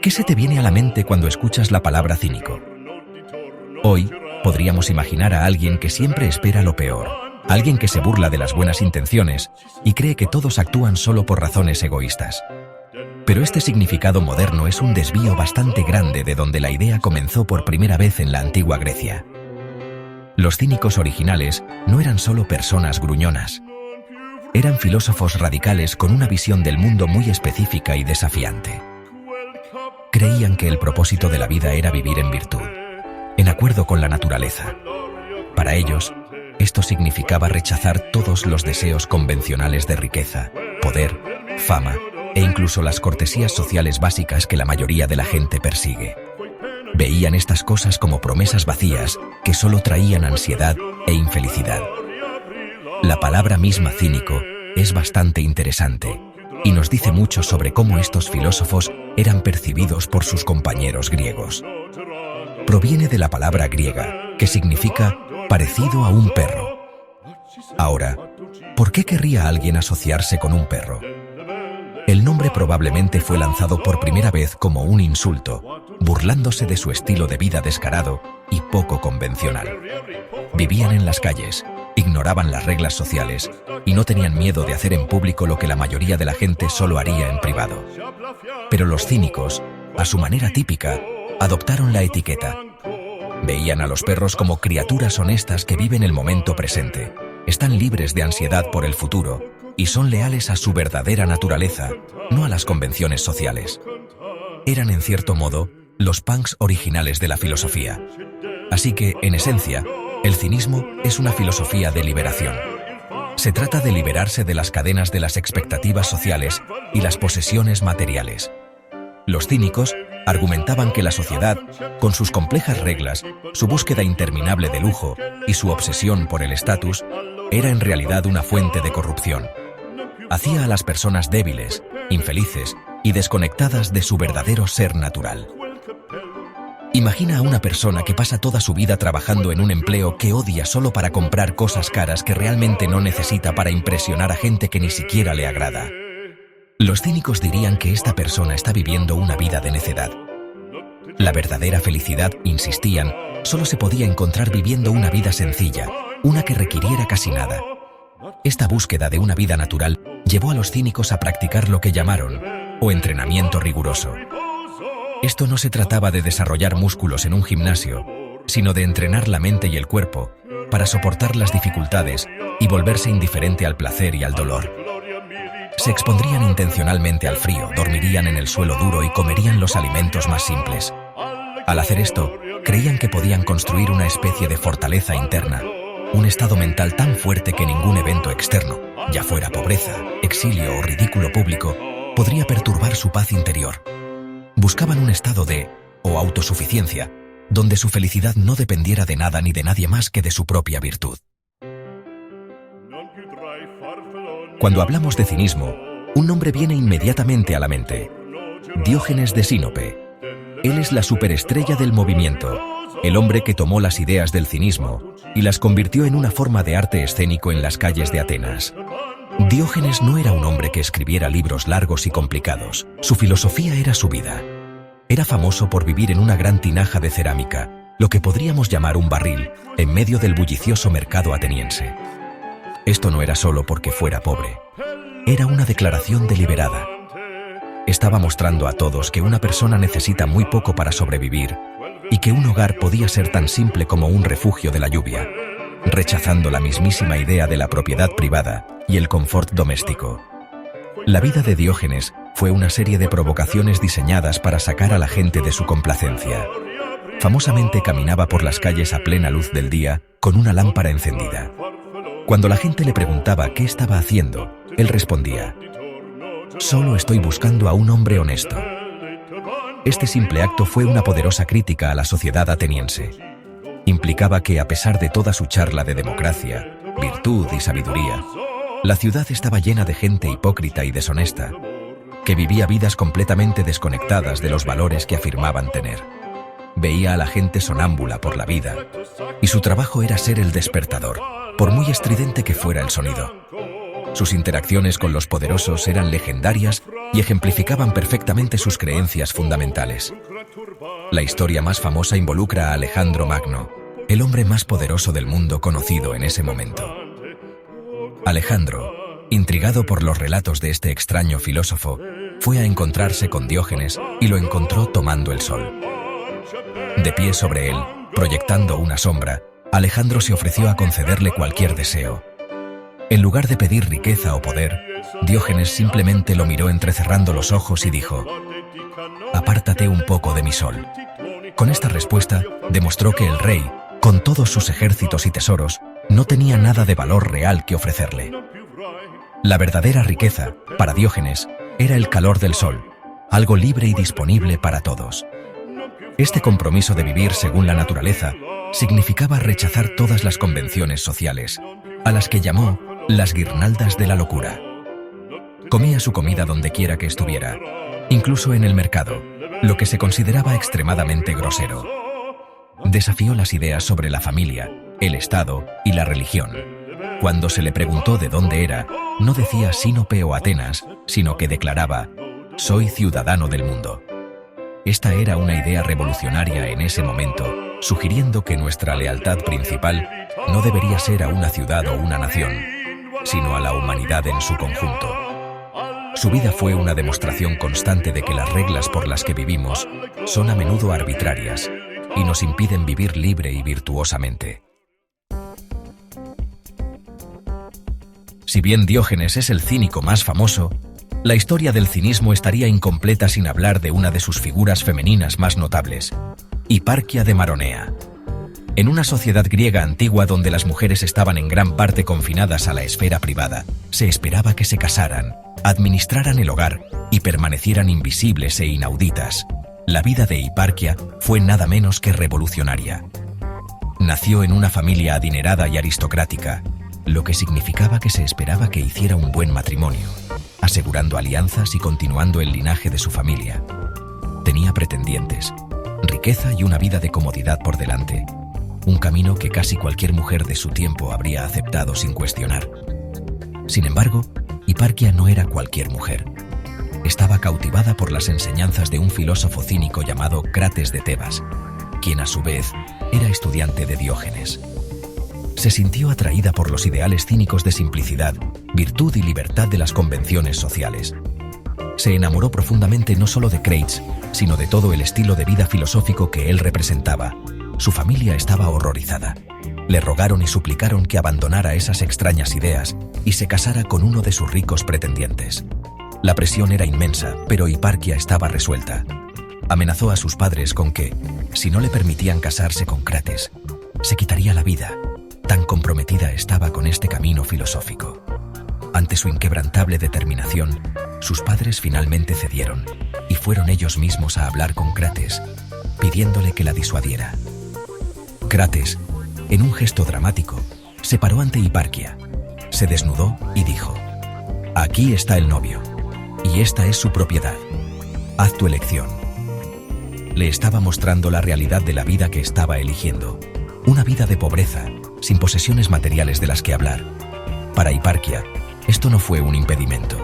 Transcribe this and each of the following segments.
¿Qué se te viene a la mente cuando escuchas la palabra cínico? Hoy, podríamos imaginar a alguien que siempre espera lo peor, alguien que se burla de las buenas intenciones y cree que todos actúan solo por razones egoístas. Pero este significado moderno es un desvío bastante grande de donde la idea comenzó por primera vez en la antigua Grecia. Los cínicos originales no eran solo personas gruñonas. Eran filósofos radicales con una visión del mundo muy específica y desafiante. Creían que el propósito de la vida era vivir en virtud, en acuerdo con la naturaleza. Para ellos, esto significaba rechazar todos los deseos convencionales de riqueza, poder, fama e incluso las cortesías sociales básicas que la mayoría de la gente persigue. Veían estas cosas como promesas vacías que solo traían ansiedad e infelicidad. La palabra misma cínico es bastante interesante y nos dice mucho sobre cómo estos filósofos eran percibidos por sus compañeros griegos. Proviene de la palabra griega, que significa parecido a un perro. Ahora, ¿por qué querría alguien asociarse con un perro? El nombre probablemente fue lanzado por primera vez como un insulto, burlándose de su estilo de vida descarado y poco convencional. Vivían en las calles, ignoraban las reglas sociales y no tenían miedo de hacer en público lo que la mayoría de la gente solo haría en privado. Pero los cínicos, a su manera típica, adoptaron la etiqueta. Veían a los perros como criaturas honestas que viven el momento presente, están libres de ansiedad por el futuro y son leales a su verdadera naturaleza, no a las convenciones sociales. Eran, en cierto modo, los punks originales de la filosofía. Así que, en esencia, el cinismo es una filosofía de liberación. Se trata de liberarse de las cadenas de las expectativas sociales y las posesiones materiales. Los cínicos argumentaban que la sociedad, con sus complejas reglas, su búsqueda interminable de lujo y su obsesión por el estatus, era en realidad una fuente de corrupción. Hacía a las personas débiles, infelices y desconectadas de su verdadero ser natural. Imagina a una persona que pasa toda su vida trabajando en un empleo que odia solo para comprar cosas caras que realmente no necesita para impresionar a gente que ni siquiera le agrada. Los cínicos dirían que esta persona está viviendo una vida de necedad. La verdadera felicidad, insistían, solo se podía encontrar viviendo una vida sencilla, una que requiriera casi nada. Esta búsqueda de una vida natural llevó a los cínicos a practicar lo que llamaron o entrenamiento riguroso. Esto no se trataba de desarrollar músculos en un gimnasio, sino de entrenar la mente y el cuerpo para soportar las dificultades y volverse indiferente al placer y al dolor. Se expondrían intencionalmente al frío, dormirían en el suelo duro y comerían los alimentos más simples. Al hacer esto, creían que podían construir una especie de fortaleza interna, un estado mental tan fuerte que ningún evento externo, ya fuera pobreza, exilio o ridículo público, podría perturbar su paz interior. Buscaban un estado o autosuficiencia, donde su felicidad no dependiera de nada ni de nadie más que de su propia virtud. Cuando hablamos de cinismo, un nombre viene inmediatamente a la mente: Diógenes de Sinope. Él es la superestrella del movimiento, el hombre que tomó las ideas del cinismo y las convirtió en una forma de arte escénico en las calles de Atenas. Diógenes no era un hombre que escribiera libros largos y complicados, su filosofía era su vida. Era famoso por vivir en una gran tinaja de cerámica, lo que podríamos llamar un barril, en medio del bullicioso mercado ateniense. Esto no era solo porque fuera pobre, era una declaración deliberada. Estaba mostrando a todos que una persona necesita muy poco para sobrevivir y que un hogar podía ser tan simple como un refugio de la lluvia, rechazando la mismísima idea de la propiedad privada y el confort doméstico. La vida de Diógenes fue una serie de provocaciones diseñadas para sacar a la gente de su complacencia. Famosamente caminaba por las calles a plena luz del día con una lámpara encendida. Cuando la gente le preguntaba qué estaba haciendo, él respondía: «Solo estoy buscando a un hombre honesto». Este simple acto fue una poderosa crítica a la sociedad ateniense. Implicaba que, a pesar de toda su charla de democracia, virtud y sabiduría, la ciudad estaba llena de gente hipócrita y deshonesta, que vivía vidas completamente desconectadas de los valores que afirmaban tener. Veía a la gente sonámbula por la vida, y su trabajo era ser el despertador, por muy estridente que fuera el sonido. Sus interacciones con los poderosos eran legendarias y ejemplificaban perfectamente sus creencias fundamentales. La historia más famosa involucra a Alejandro Magno, el hombre más poderoso del mundo conocido en ese momento. Alejandro, intrigado por los relatos de este extraño filósofo, fue a encontrarse con Diógenes y lo encontró tomando el sol. De pie sobre él, proyectando una sombra, Alejandro se ofreció a concederle cualquier deseo. En lugar de pedir riqueza o poder, Diógenes simplemente lo miró entrecerrando los ojos y dijo: «Apártate un poco de mi sol». Con esta respuesta, demostró que el rey, con todos sus ejércitos y tesoros, no tenía nada de valor real que ofrecerle. La verdadera riqueza, para Diógenes, era el calor del sol, algo libre y disponible para todos. Este compromiso de vivir según la naturaleza significaba rechazar todas las convenciones sociales, a las que llamó las guirnaldas de la locura. Comía su comida donde quiera que estuviera, incluso en el mercado, lo que se consideraba extremadamente grosero. Desafió las ideas sobre la familia, el Estado y la religión. Cuando se le preguntó de dónde era, no decía Sinope o Atenas, sino que declaraba: «Soy ciudadano del mundo». Esta era una idea revolucionaria en ese momento, sugiriendo que nuestra lealtad principal no debería ser a una ciudad o una nación, sino a la humanidad en su conjunto. Su vida fue una demostración constante de que las reglas por las que vivimos son a menudo arbitrarias y nos impiden vivir libre y virtuosamente. Si bien Diógenes es el cínico más famoso, la historia del cinismo estaría incompleta sin hablar de una de sus figuras femeninas más notables, Hiparquia de Maronea. En una sociedad griega antigua donde las mujeres estaban en gran parte confinadas a la esfera privada, se esperaba que se casaran, administraran el hogar y permanecieran invisibles e inauditas. La vida de Hiparquia fue nada menos que revolucionaria. Nació en una familia adinerada y aristocrática, lo que significaba que se esperaba que hiciera un buen matrimonio, asegurando alianzas y continuando el linaje de su familia. Tenía pretendientes, riqueza y una vida de comodidad por delante, un camino que casi cualquier mujer de su tiempo habría aceptado sin cuestionar. Sin embargo, Hiparquia no era cualquier mujer. Estaba cautivada por las enseñanzas de un filósofo cínico llamado Crates de Tebas, quien a su vez era estudiante de Diógenes. Se sintió atraída por los ideales cínicos de simplicidad, virtud y libertad de las convenciones sociales. Se enamoró profundamente no solo de Crates, sino de todo el estilo de vida filosófico que él representaba. Su familia estaba horrorizada. Le rogaron y suplicaron que abandonara esas extrañas ideas y se casara con uno de sus ricos pretendientes. La presión era inmensa, pero Hiparquia estaba resuelta. Amenazó a sus padres con que, si no le permitían casarse con Crates, se quitaría la vida. Tan comprometida estaba con este camino filosófico. Ante su inquebrantable determinación, sus padres finalmente cedieron y fueron ellos mismos a hablar con Crates, pidiéndole que la disuadiera. Crates, en un gesto dramático, se paró ante Hiparquia, se desnudó y dijo: «Aquí está el novio, y esta es su propiedad. Haz tu elección». Le estaba mostrando la realidad de la vida que estaba eligiendo, una vida de pobreza, sin posesiones materiales de las que hablar. Para Hiparquia, esto no fue un impedimento.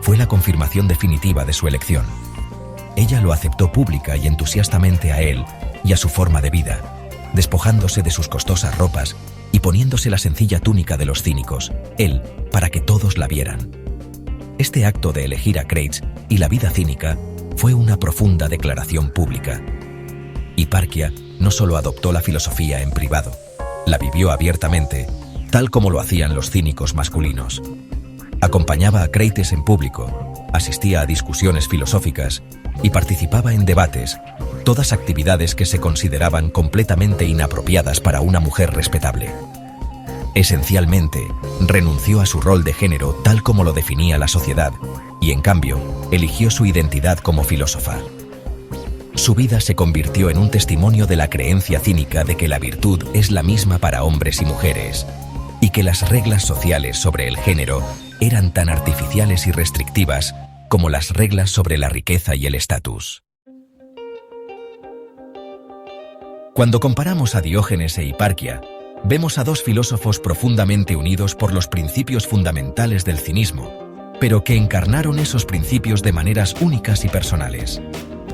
Fue la confirmación definitiva de su elección. Ella lo aceptó pública y entusiastamente a él y a su forma de vida, despojándose de sus costosas ropas y poniéndose la sencilla túnica de los cínicos, él, para que todos la vieran. Este acto de elegir a Crates y la vida cínica fue una profunda declaración pública. Hiparquia no solo adoptó la filosofía en privado, la vivió abiertamente, tal como lo hacían los cínicos masculinos. Acompañaba a Crates en público, asistía a discusiones filosóficas y participaba en debates, todas actividades que se consideraban completamente inapropiadas para una mujer respetable. Esencialmente, renunció a su rol de género tal como lo definía la sociedad y, en cambio, eligió su identidad como filósofa. Su vida se convirtió en un testimonio de la creencia cínica de que la virtud es la misma para hombres y mujeres, y que las reglas sociales sobre el género eran tan artificiales y restrictivas como las reglas sobre la riqueza y el estatus. Cuando comparamos a Diógenes e Hiparquia, vemos a dos filósofos profundamente unidos por los principios fundamentales del cinismo, pero que encarnaron esos principios de maneras únicas y personales.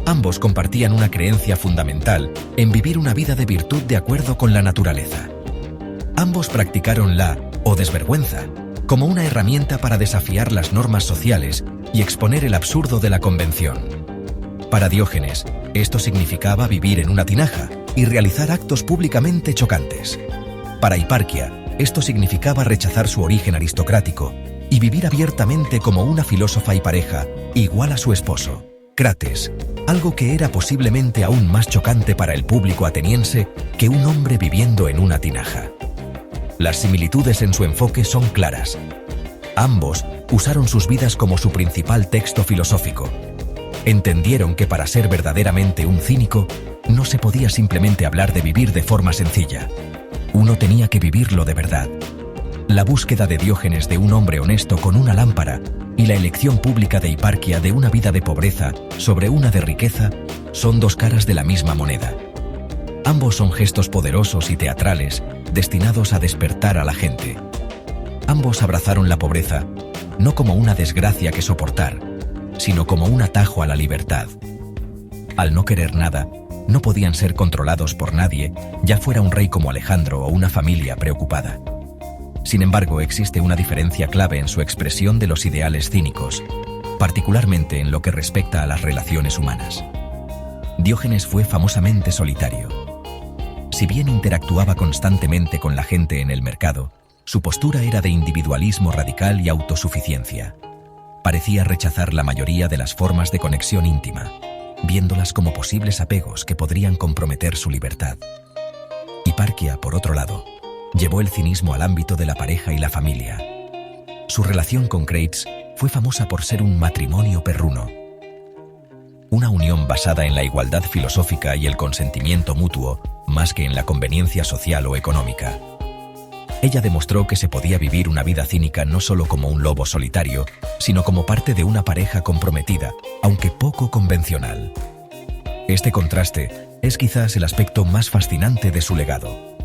Ambos compartían una creencia fundamental en vivir una vida de virtud de acuerdo con la naturaleza. Ambos practicaron la desvergüenza como una herramienta para desafiar las normas sociales y exponer el absurdo de la convención. Para Diógenes, esto significaba vivir en una tinaja y realizar actos públicamente chocantes. Para Hiparquia, esto significaba rechazar su origen aristocrático y vivir abiertamente como una filósofa y pareja, igual a su esposo, Crates, algo que era posiblemente aún más chocante para el público ateniense que un hombre viviendo en una tinaja. Las similitudes en su enfoque son claras. Ambos usaron sus vidas como su principal texto filosófico. Entendieron que para ser verdaderamente un cínico, no se podía simplemente hablar de vivir de forma sencilla. Uno tenía que vivirlo de verdad. La búsqueda de Diógenes de un hombre honesto con una lámpara y la elección pública de Hiparquia de una vida de pobreza sobre una de riqueza son dos caras de la misma moneda. Ambos son gestos poderosos y teatrales destinados a despertar a la gente. Ambos abrazaron la pobreza, no como una desgracia que soportar, sino como un atajo a la libertad. Al no querer nada, no podían ser controlados por nadie, ya fuera un rey como Alejandro o una familia preocupada. Sin embargo, existe una diferencia clave en su expresión de los ideales cínicos, particularmente en lo que respecta a las relaciones humanas. Diógenes fue famosamente solitario. Si bien interactuaba constantemente con la gente en el mercado, su postura era de individualismo radical y autosuficiencia. Parecía rechazar la mayoría de las formas de conexión íntima, viéndolas como posibles apegos que podrían comprometer su libertad. Hiparquia, por otro lado, llevó el cinismo al ámbito de la pareja y la familia. Su relación con Crates fue famosa por ser un matrimonio perruno. Una unión basada en la igualdad filosófica y el consentimiento mutuo, más que en la conveniencia social o económica. Ella demostró que se podía vivir una vida cínica no solo como un lobo solitario, sino como parte de una pareja comprometida, aunque poco convencional. Este contraste es quizás el aspecto más fascinante de su legado.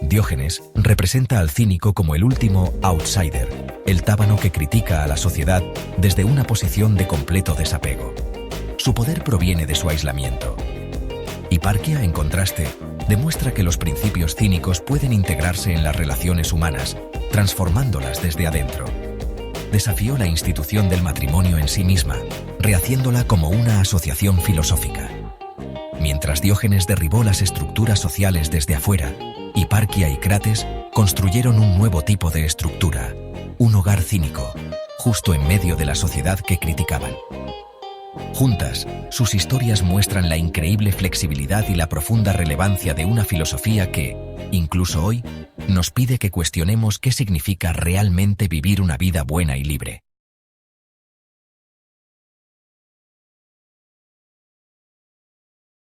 Diógenes representa al cínico como el último outsider, el tábano que critica a la sociedad desde una posición de completo desapego. Su poder proviene de su aislamiento. Hiparquia, en contraste, demuestra que los principios cínicos pueden integrarse en las relaciones humanas, transformándolas desde adentro. Desafió la institución del matrimonio en sí misma, rehaciéndola como una asociación filosófica. Mientras Diógenes derribó las estructuras sociales desde afuera, Hiparquia y Crates construyeron un nuevo tipo de estructura, un hogar cínico, justo en medio de la sociedad que criticaban. Juntas, sus historias muestran la increíble flexibilidad y la profunda relevancia de una filosofía que, incluso hoy, nos pide que cuestionemos qué significa realmente vivir una vida buena y libre.